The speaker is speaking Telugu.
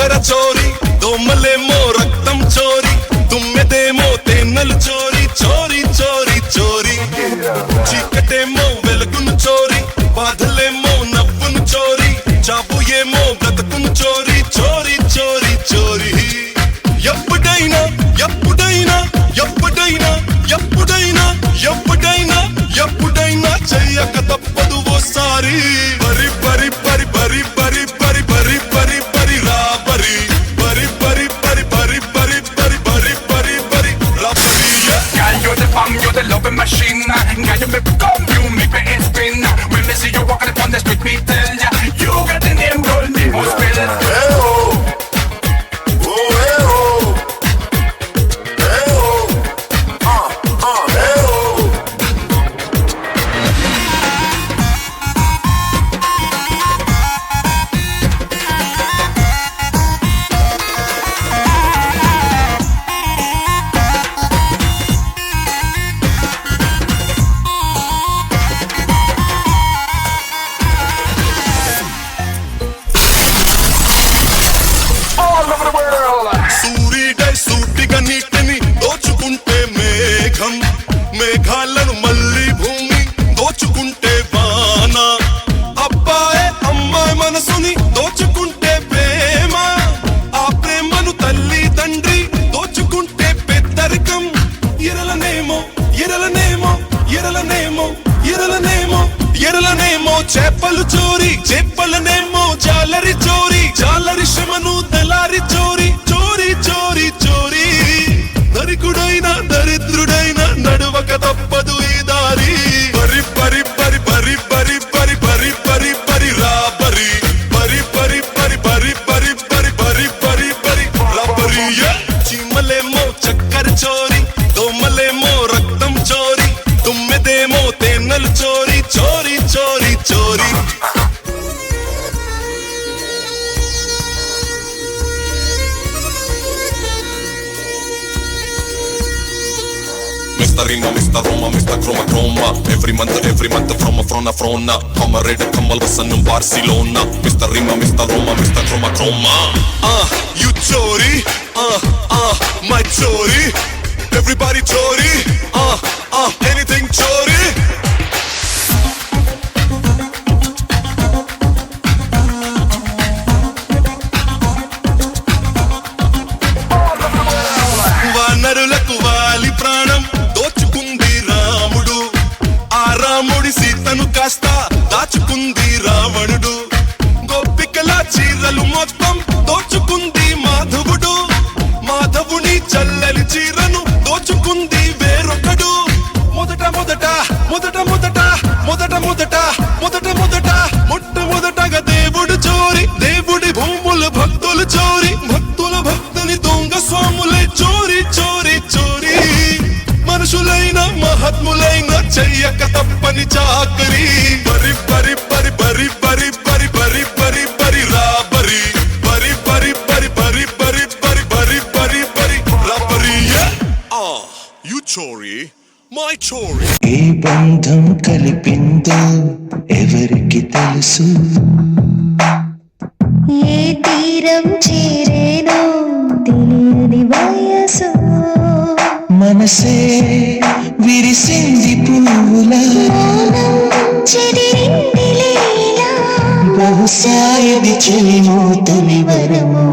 చక్కెర చోరీ, దోమలేమో రక్తం చోరీ, తుమ్మెదేమో తేన్నెలు చోరీ, చోరీ చోరీ చోరీ. చీకటేమో వెలుగును చోరీ, బాధలేమో నవ్వును చోరీ, చాపు ఏమో బ్రతుకును చోరీ, చోరీ చోరీ చోరీ. ఎప్పుడైనా ఎప్పుడైనా ఎప్పుడైనా ఎప్పుడైనా ఎప్పుడైనా ఎప్పుడైనా చెయ్యక తప్పదు ఓసారి. బరి బరి బరి బరి బరి బరి బరి బరి బరి రా బరి బరి బరి బరి బరి బరి బరి బరి బరి బరి రా బరి. Girl, you're the bomb, you're the loving machine. Girl, you make me come, you make me head spin. When me see you walking upon the street, me tell ya, you got the name, girl, me must spell. సూర్యుడై సూటిగా నీటిని దోచుకుంటే మేఘం, మేఘాలను మళ్ళీ భూమి దోచుకుంటే వాన. అబ్బాయి అమ్మాయి మనసుని దోచుకుంటే ప్రేమ, ఆ ప్రేమను తల్లి తండ్రి దోచుకుంటే పెద్దరికం. ఎరలనేమో ఎరలనేమో ఎరలనేమో ఎరలనేమో ఎరలనేమో చేపలు చోరీ, చేపలనేమో జాలరి చోరీ, జాలరి శ్రమను తెలారి చోరీ, చోరీ చోరీ చోరీ. ధనికుడైనా దరిద్రుడైనా నడువక తప్పదు ఈ దారి. బరి బరి బరి బరి బరి బరి బరి బరి బరి రా బరి బరి బరి బరి బరి బరి బరి బరి బరి బరి రా బరి. చీమలేమో చక్కెర చోరీ, దోమలేమో రక్తం చోరీ, తుమ్మెదేమో తేన్నెలు చోరీ, చోరీ చోరీ చోరీ. Mr. Rima, Mr. Roma, Mr. Chroma Chroma. Every month from a Come red, come Alvasan in Barcelona. Mr. Rima, Mr. Roma, Mr. Chroma Chroma. You chori, my chori. Everybody chori, anything chori. వానరులకు వాలి ప్రాణం దోచుకుంది రాముడు, ఆ రాముడి సీతను కాస్త దాచుకుంది రావణుడు. గోపికల చీరలు మొత్తం దోచుకుంది మాధవుడు, మాధవుని చల్లని చీరను దోచుకుంది వేరొకడు. మొదట మొదట మొదట మొదట మొదట మొదట మొదట మొదట మొట్టమొదటగా దేవుడు చోరీ, దేవుడి భూములు భక్తులు చోరీ, భక్తుల భక్తుని దొంగ స్వాములై చోరీ చోరీ చోరీ. మనుషులైన మహాత్ములైన చెయ్యక తప్పని చాకరీ. బరి బరి బరి బరి బరి బరి బరి బరి బరి రా బరి బరి బరి బరి బరి బరి బరి బరి బరి బరి రా బరి. You chori, my chori. ఏ బంధం కలిపిందో ఎవరికి తెలుసు, ఏ తీరం చేరేనో తెలియని వయసు. మనసే విరిసింది పువ్వులా, చెదిరింది లీలా, బహుశా ఇది చెలిమో తొలి వరము.